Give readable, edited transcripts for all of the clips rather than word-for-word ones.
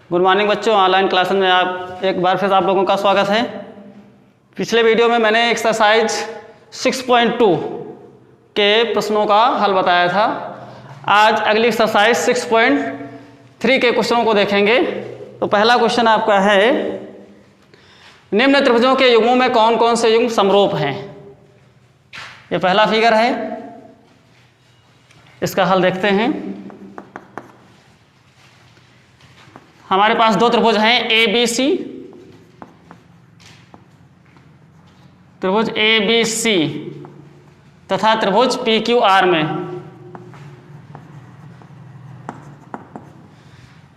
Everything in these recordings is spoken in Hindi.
गुड मॉर्निंग बच्चों, ऑनलाइन क्लास में आप एक बार फिर आप लोगों का स्वागत है। पिछले वीडियो में मैंने एक्सरसाइज 6.2 के प्रश्नों का हल बताया था। आज अगली एक्सरसाइज 6.3 के क्वेश्चनों को देखेंगे। तो पहला क्वेश्चन आपका है, निम्न त्रिभुजों के युग्मों में कौन कौन से युग्म समरूप हैं। ये पहला फिगर है, इसका हल देखते हैं। हमारे पास दो त्रिभुज हैं ए बी सी, त्रिभुज ए बी सी तथा त्रिभुज पी क्यू आर में।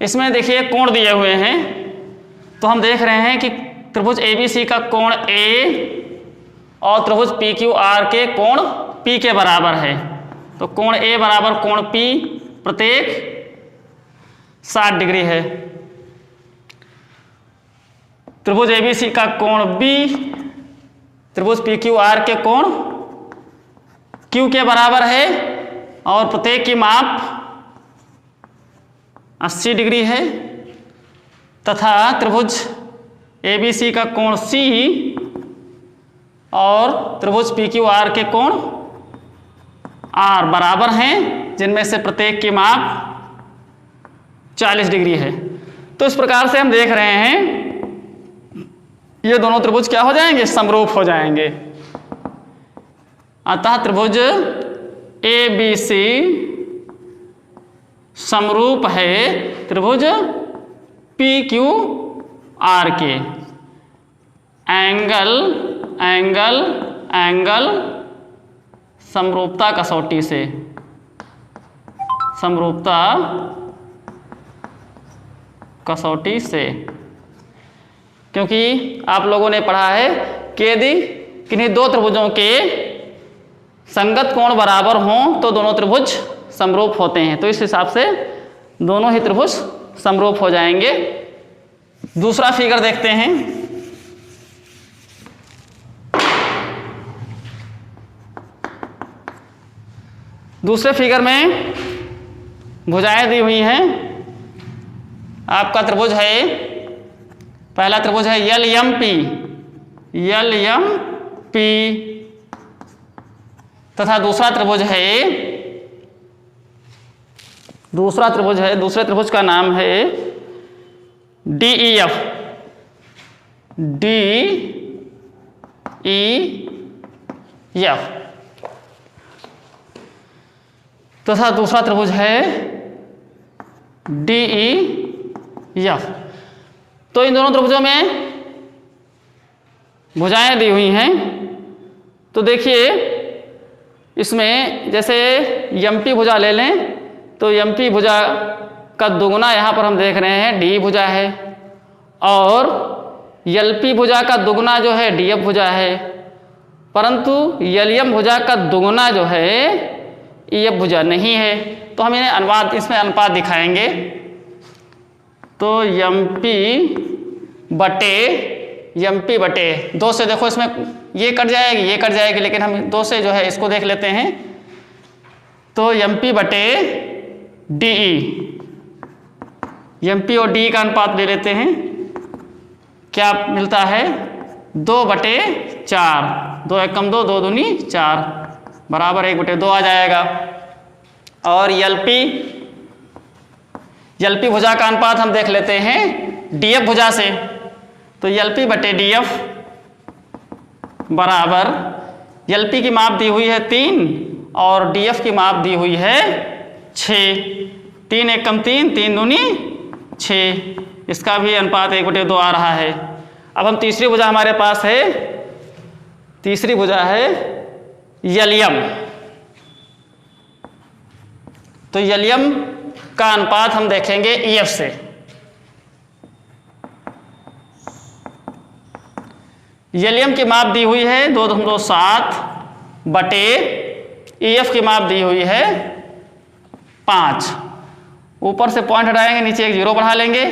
इसमें देखिए कोण दिए हुए हैं, तो हम देख रहे हैं कि त्रिभुज ए बी सी का कोण ए और त्रिभुज पी क्यू आर के कोण पी के बराबर है। तो कोण ए बराबर कोण पी प्रत्येक 60 डिग्री है। त्रिभुज एबीसी का कोण बी त्रिभुज पी क्यू आर के कोण क्यू के बराबर है और प्रत्येक की माप 80 डिग्री है। तथा त्रिभुज एबीसी का कोण सी और त्रिभुज पी क्यू आर के कोण आर बराबर हैं, जिनमें से प्रत्येक की माप 40 डिग्री है। तो इस प्रकार से हम देख रहे हैं ये दोनों त्रिभुज क्या हो जाएंगे, समरूप हो जाएंगे। अतः त्रिभुज ए बी सी समरूप है त्रिभुज पी क्यू आर के। एंगल एंगल एंगल समरूपता कसौटी से, समरूपता कसौटी से, क्योंकि आप लोगों ने पढ़ा है कि यदि किन्हीं दो त्रिभुजों के संगत कोण बराबर हों तो दोनों त्रिभुज समरूप होते हैं। तो इस हिसाब से दोनों ही त्रिभुज समरूप हो जाएंगे। दूसरा फिगर देखते हैं। दूसरे फिगर में भुजाएं दी हुई हैं। आपका त्रिभुज है, पहला त्रिभुज है यल एम पी तथा दूसरा त्रिभुज है, दूसरे त्रिभुज का नाम है डी ई एफ तथा दूसरा त्रिभुज है डी ई एफ। तो इन दोनों त्रिभुजों में भुजाएं दी हुई हैं। तो देखिए इसमें जैसे यमपी भुजा ले लें तो यमपी भुजा का दुगुना यहाँ पर हम देख रहे हैं डी भुजा है, और यलपी भुजा का दुगुना जो है डीएफ भुजा है, परंतु यलियम भुजा का दुगुना जो है ईएफ भुजा नहीं है। तो हम इन्हें अनुपात, इसमें अनुपात दिखाएंगे। तो यमपी बटे 2 से, देखो इसमें ये कट जाएगी, लेकिन हम 2 से जो है इसको देख लेते हैं। तो यमपी बटे डीई, यमपी और डी का अनुपात ले लेते हैं। क्या मिलता है, 2/4, 2 एक कम 2, 2 दूनी 4 बराबर 1/2 आ जाएगा। और यलपी भुजा का अनुपात हम देख लेते हैं डीएफ भुजा से। तो यलपी बटे डीएफ बराबर, यलपी की माप दी हुई है 3 और डीएफ की माप दी हुई है 6। 3 एक कम 3, 3 दूनी 6, इसका भी अनुपात 1/2 आ रहा है। अब हम तीसरी भुजा हमारे पास है, तीसरी भुजा है यलियम। तो यलियम का अनुपात हम देखेंगे ईएफ से। यलियम की माप दी हुई है 2.7 बटे ईएफ की माप दी हुई है 5। ऊपर से पॉइंट हटाएंगे, नीचे एक 0 बढ़ा लेंगे।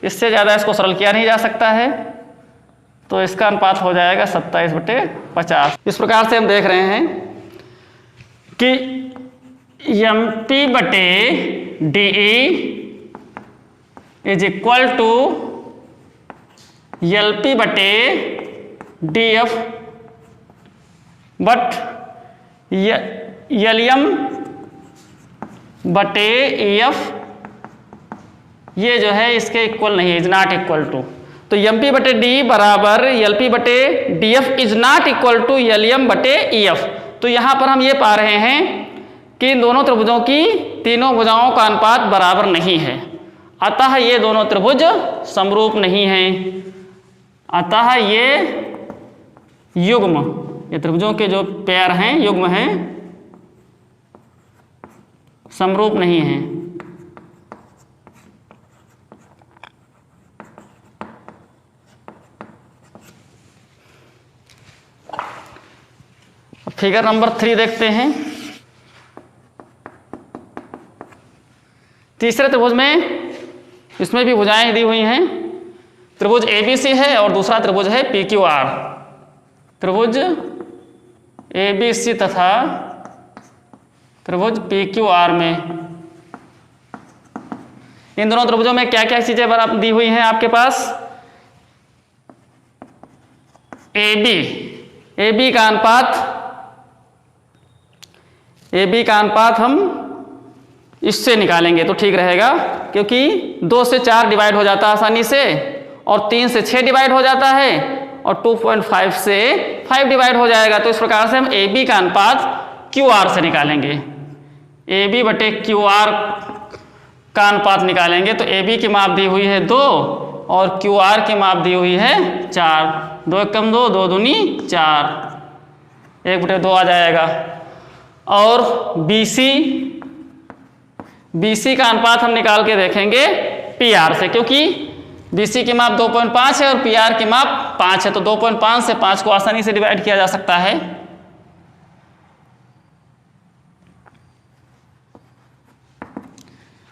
इससे ज़्यादा इसको सरल किया नहीं जा सकता है। तो इसका अनुपात हो जाएगा 27/50। इस प्रकार से हम देख रहे हैं कि एम पी बटे D E is equal to LP बटे DF बट LM बटे EF ये जो है इसके इक्वल नहीं है, इज नॉट इक्वल टू। तो MP बटे D बराबर LP बटे DF is not equal to LM बटे EF। तो यहां पर हम ये पा रहे हैं कि इन दोनों त्रिभुजों की तीनों भुजाओं का अनुपात बराबर नहीं है, अतः ये दोनों त्रिभुज समरूप नहीं हैं। अतः ये युग्म, ये त्रिभुजों के जो पेयर हैं, युग्म हैं, समरूप नहीं हैं। फिगर नंबर 3 देखते हैं। तीसरे त्रिभुज में, इसमें भी भुजाएं दी हुई हैं। त्रिभुज ABC है और दूसरा त्रिभुज है PQR। त्रिभुज ABC तथा त्रिभुज PQR में, इन दोनों त्रिभुजों में क्या क्या चीजें बराबर दी हुई हैं आपके पास? AB का अनुपात हम इससे निकालेंगे तो ठीक रहेगा, क्योंकि 2 से 4 डिवाइड हो जाता है आसानी से, और 3 से 6 डिवाइड हो जाता है, और 2.5 से 5 डिवाइड हो जाएगा। तो इस प्रकार से हम AB का अनुपात QR से निकालेंगे। AB बटे QR का अनुपात निकालेंगे तो AB की माप दी हुई है 2 और QR की माप दी हुई है 4। 2 एकम 2, 2 दूनी 4, 1 बटे 2 आ जाएगा। और BC का अनुपात हम निकाल के देखेंगे PR से, क्योंकि BC की माप 2.5 है और PR की माप 5 है, तो 2.5 से 5 को आसानी से डिवाइड किया जा सकता है।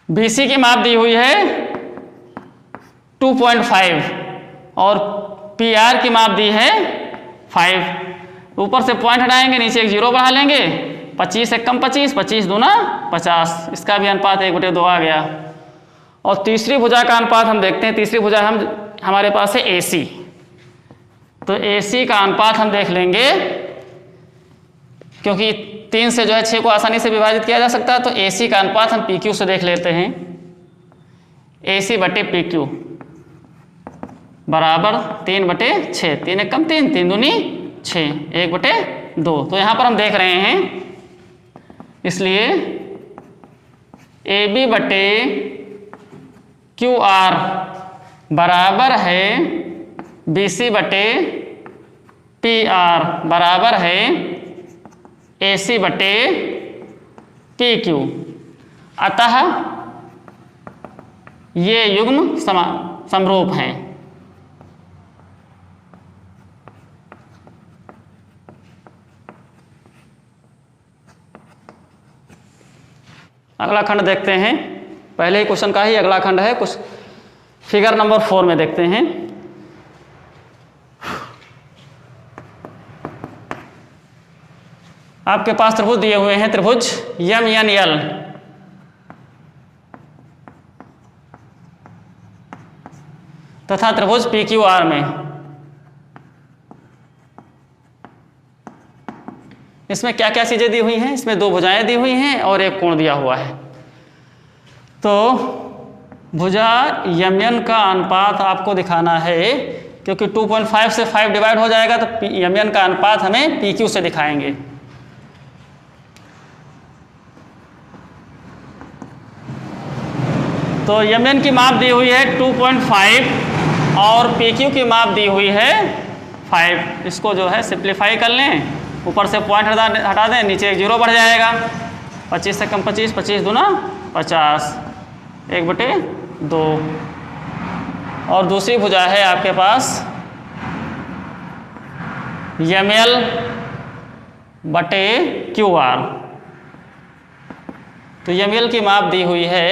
BC की माप दी हुई है 2.5 और PR की माप दी है 5। ऊपर से पॉइंट हटाएंगे, नीचे एक 0 बढ़ा लेंगे, 25 से कम 25, 25 दूना 50, इसका भी अनुपात 1 बटे 2 आ गया। और तीसरी भुजा का अनुपात हम देखते हैं। तीसरी भुजा हमारे पास है AC, तो AC का अनुपात हम देख लेंगे, क्योंकि 3 से जो है 6 को आसानी से विभाजित किया जा सकता है। तो AC का अनुपात हम PQ से देख लेते हैं। AC बटे PQ बराबर 3 बटे 6, 3 एक कम 3, 3 दूनी 6, 1 बटे 2। तो यहाँ पर हम देख रहे हैं, इसलिए AB बटे QR बराबर है BC बटे PR बराबर है AC बटे PQ। अतः ये युग्म समरूप हैं। अगला खंड देखते हैं। पहले ही क्वेश्चन का ही अगला खंड है, कुछ फिगर नंबर 4 में देखते हैं। आपके पास त्रिभुज दिए हुए हैं, त्रिभुज MNL तथा त्रिभुज PQR में। इसमें क्या क्या चीजें दी हुई हैं? इसमें 2 भुजाएं दी हुई हैं और एक कोण दिया हुआ है। तो भुजा MN का अनुपात आपको दिखाना है, क्योंकि 2.5 से 5 डिवाइड हो जाएगा, तो MN का अनुपात हमें PQ से दिखाएंगे। तो MN की माप दी हुई है 2.5 और PQ की माप दी हुई है 5। इसको जो है सिंप्लीफाई कर लें, ऊपर से पॉइंट हटा दें, नीचे एक 0 बढ़ जाएगा, 25 से कम 25, 25 दूना 50, 1 बटे 2। और दूसरी भुजा है आपके पास ML बटे QR। तो ML की माप दी हुई है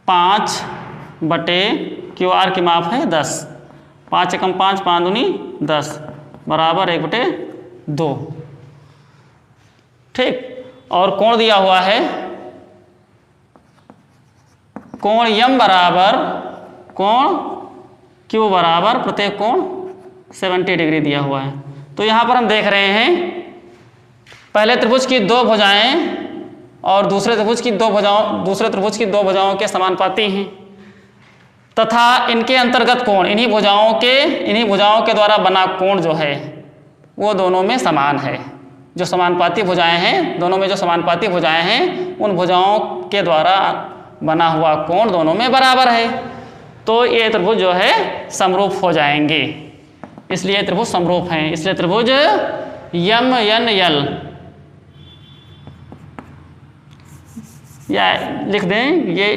5 बटे QR की माप है 10। 5 एकम 5, 5 दूनी 10 बराबर 1 बटे 2। ठीक। और कोण दिया हुआ है कोण यम बराबर कोण क्यू बराबर प्रत्येक कोण 70 डिग्री दिया हुआ है। तो यहाँ पर हम देख रहे हैं पहले त्रिभुज की दो भुजाएं और दूसरे त्रिभुज की दो भुजाओं के समानुपाती हैं तथा इनके अंतर्गत कोण इन्हीं भुजाओं के द्वारा बना कोण जो है वो दोनों में समान है। जो समानुपाती भुजाएं हैं, दोनों में जो समानुपाती भुजाएं हैं उन भुजाओं के द्वारा बना हुआ कोण दोनों में बराबर है। तो ये त्रिभुज जो है समरूप हो जाएंगे, इसलिए त्रिभुज समरूप हैं। इसलिए त्रिभुज यम यन यल या लिख दें ये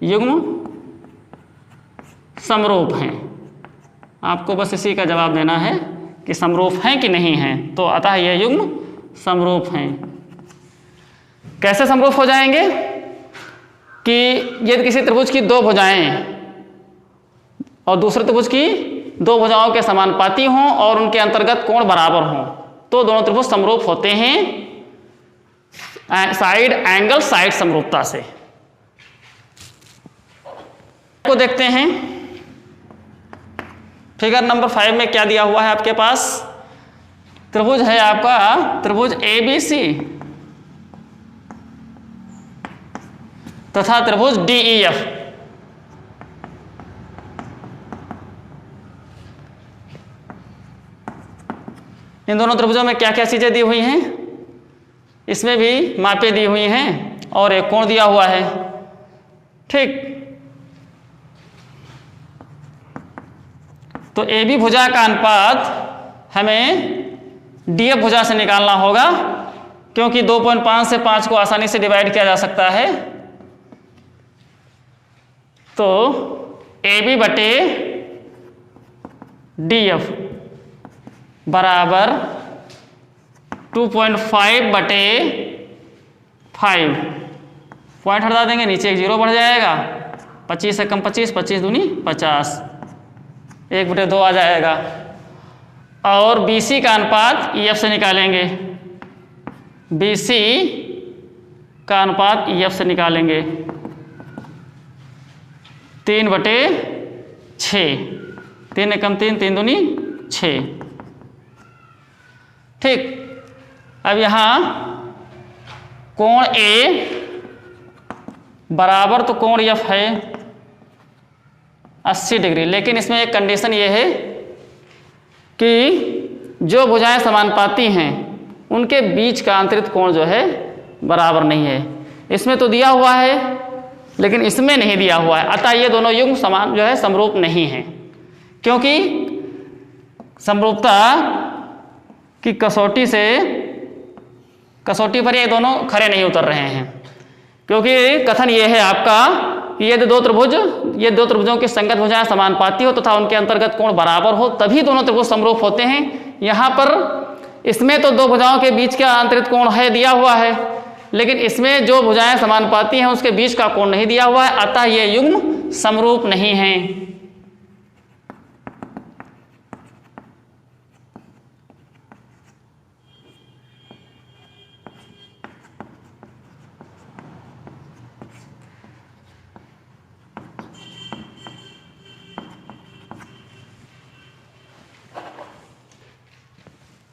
युग्म समरूप हैं। आपको बस इसी का जवाब देना है कि समरूप हैं कि नहीं हैं। तो अतः ये युग्म समरूप हैं। कैसे समरूप हो जाएंगे कि यदि किसी त्रिभुज की दो भुजाएं और दूसरे त्रिभुज की दो भुजाओं के समानुपाती हों और उनके अंतर्गत कोण बराबर हों तो दोनों त्रिभुज समरूप होते हैं साइड एंगल साइड समरूपता से। को देखते हैं फिगर नंबर 5 में क्या दिया हुआ है आपके पास। त्रिभुज है आपका त्रिभुज ABC तथा त्रिभुज DEF। इन दोनों त्रिभुजों में क्या क्या चीजें दी हुई हैं, इसमें भी मापें दी हुई हैं और एक कोण दिया हुआ है। ठीक, तो AB भुजा का अनुपात हमें DF भुजा से निकालना होगा क्योंकि 2.5 से 5 को आसानी से डिवाइड किया जा सकता है। तो AB बटे DF बराबर 2.5 बटे 5। पॉइंट हटा देंगे, नीचे एक जीरो बढ़ जाएगा। 25 से कम 25, 25 दूनी 50, 1/2 आ जाएगा। और BC का अनुपात EF से निकालेंगे, BC का अनुपात EF से निकालेंगे 3/6, 3 एकम 3, 3 दूनी 6। ठीक, अब यहाँ कोण A बराबर तो कोण F है 80 डिग्री, लेकिन इसमें एक कंडीशन ये है कि जो भुजाएं समानुपाती हैं उनके बीच का आंतरिक कोण जो है बराबर नहीं है। इसमें तो दिया हुआ है लेकिन इसमें नहीं दिया हुआ है, अतः ये दोनों युग्म समान जो है समरूप नहीं है, क्योंकि समरूपता की कसौटी पर ये दोनों खरे नहीं उतर रहे हैं। क्योंकि कथन ये है आपका कि ये दो त्रिभुजों की संगत भुजाएं समानुपाती हो तथा उनके अंतर्गत कोण बराबर हो तभी दोनों त्रिभुज समरूप होते हैं। यहाँ पर इसमें तो दो भुजाओं के बीच का आंतरिक कोण है दिया हुआ है, लेकिन इसमें जो भुजाएं समानुपाती हैं उसके बीच का कोण नहीं दिया हुआ है, अतः ये युग्म समरूप नहीं है।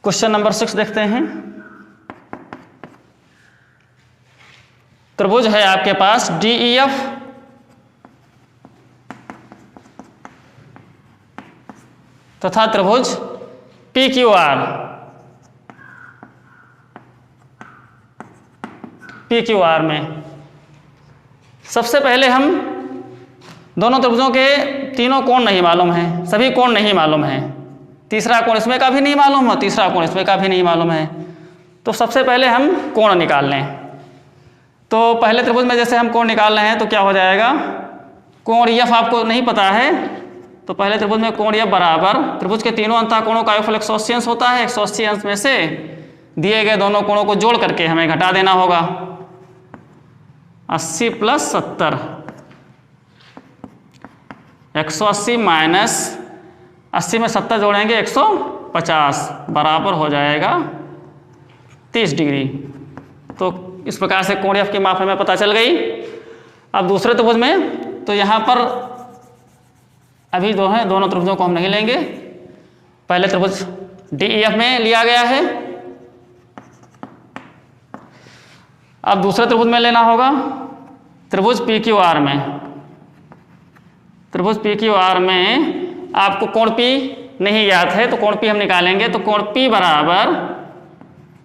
क्वेश्चन नंबर 6 देखते हैं। त्रिभुज है आपके पास DEF तथा त्रिभुज PQR। PQR में सबसे पहले हम दोनों त्रिभुजों के तीनों कोण नहीं मालूम है, सभी कोण नहीं मालूम है। तीसरा कोण इसमें का भी नहीं मालूम है, तीसरा कोण इसमें का भी नहीं मालूम है। तो सबसे पहले हम कोण निकाल लें। तो पहले त्रिभुज में जैसे हम कोण निकाल रहे हैं तो क्या हो जाएगा, कोण F आपको नहीं पता है तो पहले त्रिभुज में कोण F बराबर त्रिभुज के तीनों अंतःकोणों का योगफल 180 अंश होता है। 180 अंश में से दिए गए दोनों कोणों को जोड़ करके हमें घटा देना होगा। 80 + 70, 180 माइनस 80 में 70 जोड़ेंगे 150 बराबर हो जाएगा 30 डिग्री। तो इस प्रकार से कोण F की माप हमें पता चल गई। अब दूसरे त्रिभुज में तो यहाँ पर अभी जो है दोनों त्रिभुजों को हम नहीं लेंगे, पहले त्रिभुज DEF में लिया गया है। अब दूसरे त्रिभुज में लेना होगा, त्रिभुज PQR में। त्रिभुज PQR में आपको कोण P नहीं ज्ञात है तो कोण P हम निकालेंगे, तो कोण P बराबर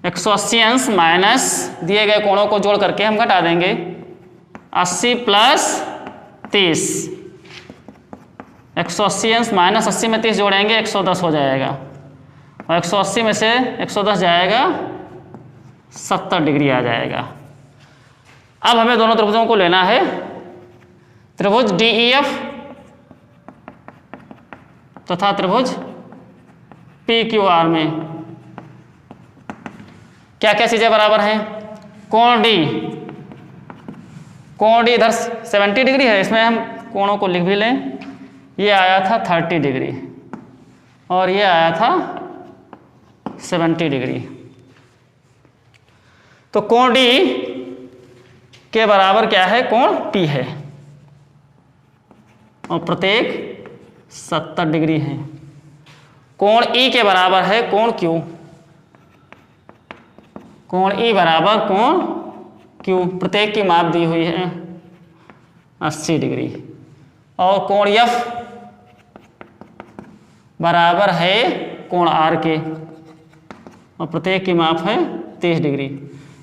180 अंश माइनस दिए गए कोणों को जोड़ करके हम घटा देंगे 80 प्लस 30। 180 अंश माइनस 80 में 30 जोड़ेंगे 110 हो जाएगा, और 180 में से 110 जाएगा 70 डिग्री आ जाएगा। अब हमें दोनों त्रिभुजों को लेना है, त्रिभुज DEF तथा त्रिभुज PQR में क्या क्या चीजें बराबर हैं। कोण D इधर 70 डिग्री है, इसमें हम कोणों को लिख भी लें, ये आया था 30 डिग्री और ये आया था 70 डिग्री। तो कोण D के बराबर क्या है, कोण P है और प्रत्येक 70 डिग्री है। कोण E के बराबर है कोण Q, कोण E बराबर कोण Q, प्रत्येक की माप दी हुई है 80 डिग्री, और कोण F बराबर है कोण R के और प्रत्येक की माप है 30 डिग्री।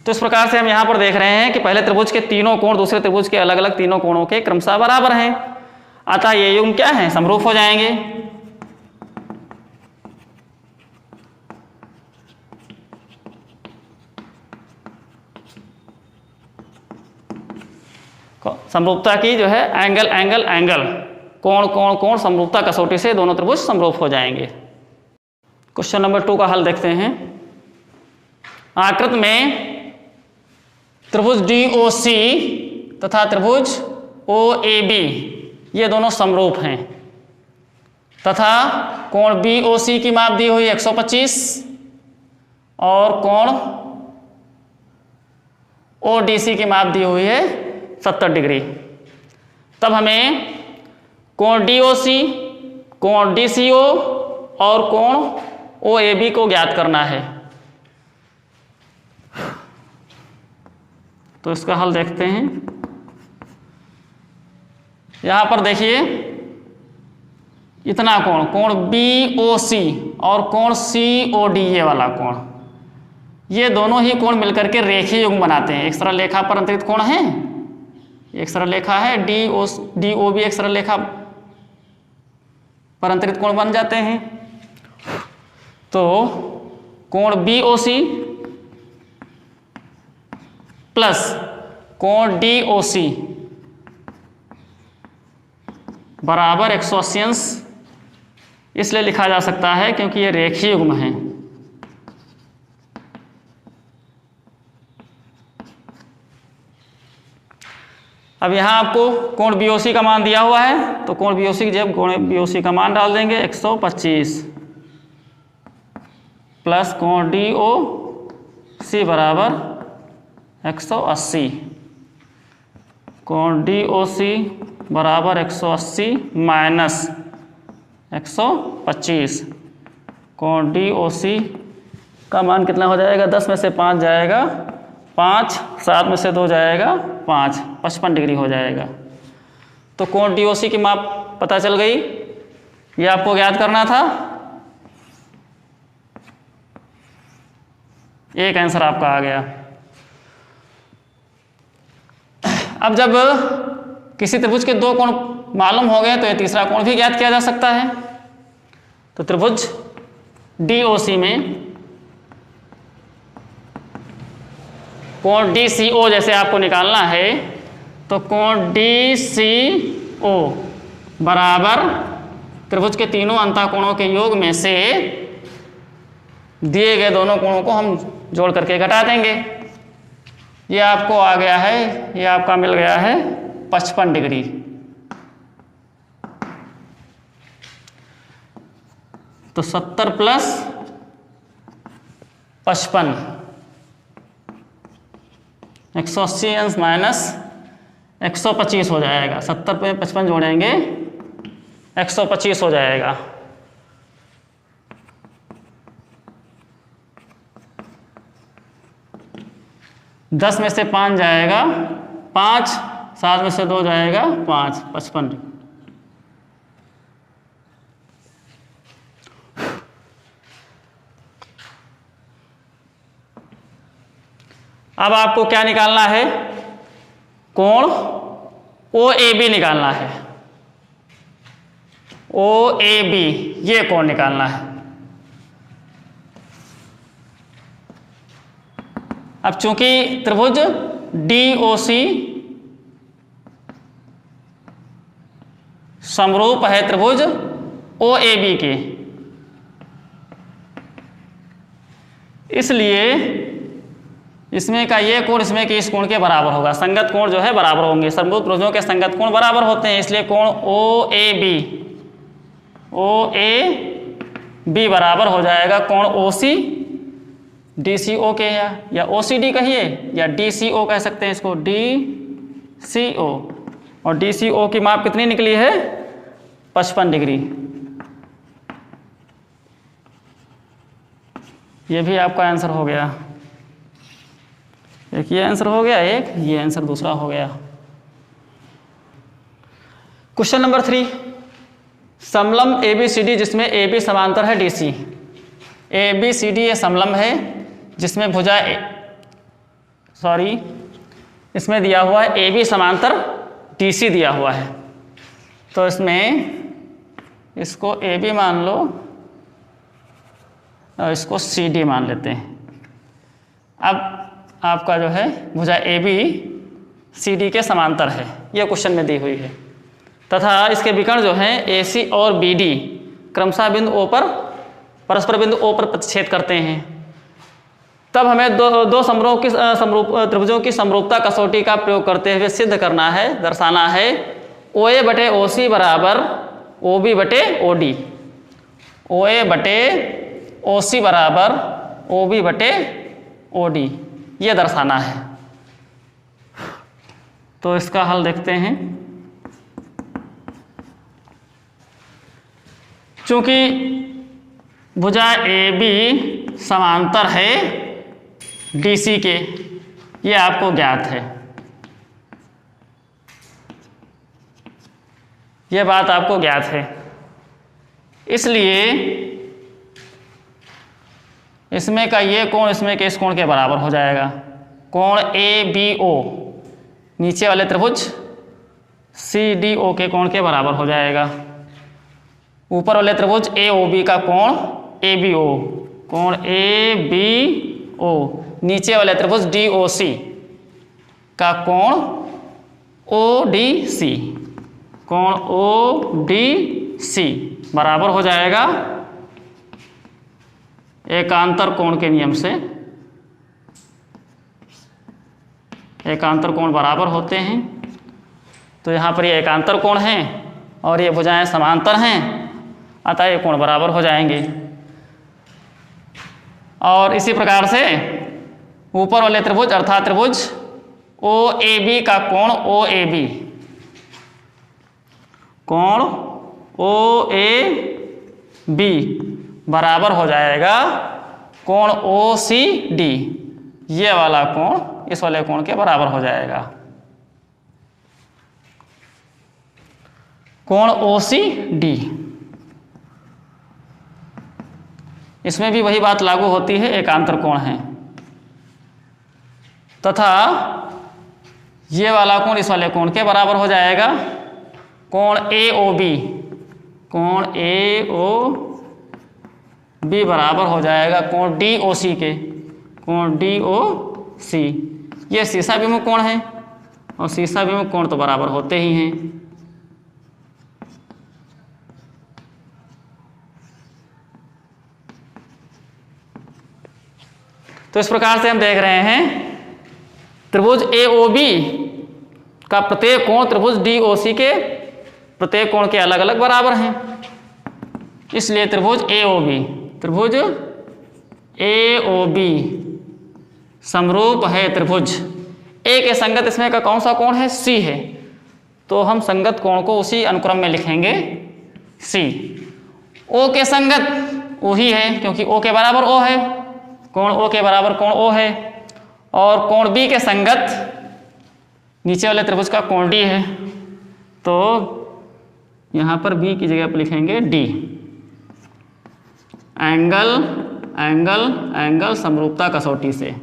तो इस प्रकार से हम यहाँ पर देख रहे हैं कि पहले त्रिभुज के तीनों कोण दूसरे त्रिभुज के अलग अलग तीनों कोणों के क्रमशः बराबर हैं, अतः ये युग्म क्या है, समरूप हो जाएंगे। समरूपता की जो है एंगल एंगल एंगल, कोण कोण कोण समरूपता कसौटी से दोनों त्रिभुज समरूप हो जाएंगे। क्वेश्चन नंबर 2 का हल देखते हैं। आकृत में त्रिभुज DOC तथा त्रिभुज OAB ये दोनों समरूप हैं तथा कोण BOC की माप दी हुई 125 और कोण ODC की माप दी हुई है 70 डिग्री। तब हमें कोण DOC, कोण DCO और कोण OAB को ज्ञात करना है। तो इसका हल देखते हैं। यहां पर देखिए इतना कोण, कोण BOC और कोण COD ये वाला कोण, ये दोनों ही कोण मिलकर के रेखीय युग्म बनाते हैं। एक सरल रेखा पर अंतरित कोण है, एक सरल रेखा है DOB, एक सरल रेखा पर अंतरित कोण बन जाते हैं। तो कोण BOC प्लस कोण DOC बराबर 180 अंश इसलिए लिखा जा सकता है क्योंकि ये रेखीय युग्म है। अब यहां आपको कोण BOC का मान दिया हुआ है, तो कोण BOC की जब कोण BOC का मान डाल देंगे 125 प्लस कोण DOC बराबर 180, कोण DOC बराबर 180 माइनस 125, कोण DOC का मान कितना हो जाएगा, 10 में से 5 जाएगा 5, 7 में से 2 जाएगा 5, 55 डिग्री हो जाएगा। तो कोण DOC की माप पता चल गई, ये आपको ज्ञात करना था। एक आंसर आपका आ गया। अब जब किसी त्रिभुज के 2 कोण मालूम हो गए तो ये तीसरा कोण भी ज्ञात किया जा सकता है। तो त्रिभुज DOC में कोण DCO जैसे आपको निकालना है, तो कोण DCO बराबर त्रिभुज के तीनों अंतःकोणों के योग में से दिए गए दोनों कोणों को हम जोड़ करके घटा देंगे। ये आपको आ गया है, ये आपका मिल गया है 55 डिग्री। तो 70 प्लस 55 180 अंश माइनस 125 हो जाएगा। 70 पे 55 जोड़ेंगे 125 हो जाएगा। दस में से 5 जाएगा 5, 7 में से 2 जाएगा 5, 55। अब आपको क्या निकालना है? कोण OAB निकालना है। OAB ये कोण निकालना है। अब चूंकि त्रिभुज DOC समरूप है त्रिभुज OAB के, इसलिए इसमें का ये कोण इसमें के इस कोण के बराबर होगा। संगत कोण जो है बराबर होंगे। समरूप त्रिभुजों के संगत कोण बराबर होते हैं, इसलिए कोण OAB बराबर हो जाएगा कोण OC DCO के, या OCD कहिए या DCO कह सकते हैं इसको, DCO। और DCO की माप कितनी निकली है? 55 डिग्री। ये भी आपका आंसर हो गया। एक ये आंसर हो गया, एक ये आंसर दूसरा हो गया। क्वेश्चन नंबर 3, समलंब ABCD जिसमें AB समांतर है DC। ABCD ये समलंब है जिसमें भुजा इसमें दिया हुआ है AB समांतर DC दिया हुआ है। तो इसमें इसको AB मान लो और इसको CD मान लेते हैं। अब आपका जो है भुजा AB CD के समांतर है, यह क्वेश्चन में दी हुई है, तथा इसके विकर्ण जो हैं AC और BD क्रमशः बिंदु O पर परस्पर बिंदु O पर प्रतिच्छेद करते हैं। तब हमें दो त्रिभुजों की समरूपता कसौटी का प्रयोग करते हुए सिद्ध करना है, दर्शाना है OA बटे OC बराबर OB बटे OD, OA बटे OC बराबर OB बटे OD, ये दर्शाना है। तो इसका हल देखते हैं। चूंकि भुजा AB समांतर है DC के, ये आपको ज्ञात है, यह बात आपको ज्ञात है, इसलिए इसमें का ये कोण इसमें के इस कोण के बराबर हो जाएगा। कोण ABO नीचे वाले त्रिभुज CDO के कोण के बराबर हो जाएगा। ऊपर वाले त्रिभुज AOB का कोण ABO, कोण ABO नीचे वाले त्रिभुज DOC का कोण ODC, कोण ODC बराबर हो जाएगा एकांतर कोण के नियम से। एकांतर कोण बराबर होते हैं, तो यहाँ पर ये एकांतर कोण हैं और ये भुजाएं समांतर हैं, अतः ये कोण बराबर हो जाएंगे। और इसी प्रकार से ऊपर वाले त्रिभुज अर्थात त्रिभुज OAB का कोण OAB, कोण OAB बराबर हो जाएगा कोण OCD, ये वाला कोण इस वाले कोण के बराबर हो जाएगा। कोण OCD, इसमें भी वही बात लागू होती है, एकांतर कोण है, तथा ये वाला कोण इस वाले कोण के बराबर हो जाएगा। कोण AOB, कोण AOB बराबर हो जाएगा कोण DOC के, कोण DOC। ये शीर्षाभिमुख कोण है और शीर्षाभिमुख कोण तो बराबर होते ही हैं। तो इस प्रकार से हम देख रहे हैं त्रिभुज AOB का प्रत्येक कोण त्रिभुज DOC के प्रत्येक कोण के अलग अलग बराबर हैं, इसलिए त्रिभुज AOB समरूप है त्रिभुज ए के संगत इसमें का कौन सा कोण है, सी है, तो हम संगत कोण को उसी अनुक्रम में लिखेंगे सी। ओ के संगत वही है क्योंकि ओ के बराबर ओ है, कोण ओ के बराबर कोण ओ है, और कोण बी के संगत नीचे वाले त्रिभुज का कोण डी है, तो यहाँ पर बी की जगह पर लिखेंगे डी। एंगल एंगल एंगल समरूपता कसौटी से।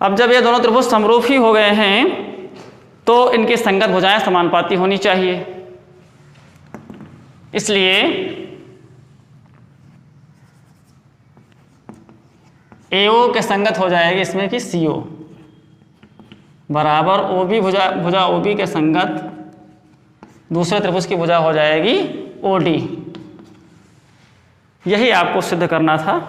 अब जब ये दोनों त्रिभुज समरूप ही हो गए हैं तो इनकी संगत भुजाएं समानुपाती होनी चाहिए, इसलिए AO के संगत हो जाएगी इसमें कि CO बराबर OB भुजा OB के संगत दूसरे त्रिभुज की भुजा हो जाएगी OD। यही आपको सिद्ध करना था।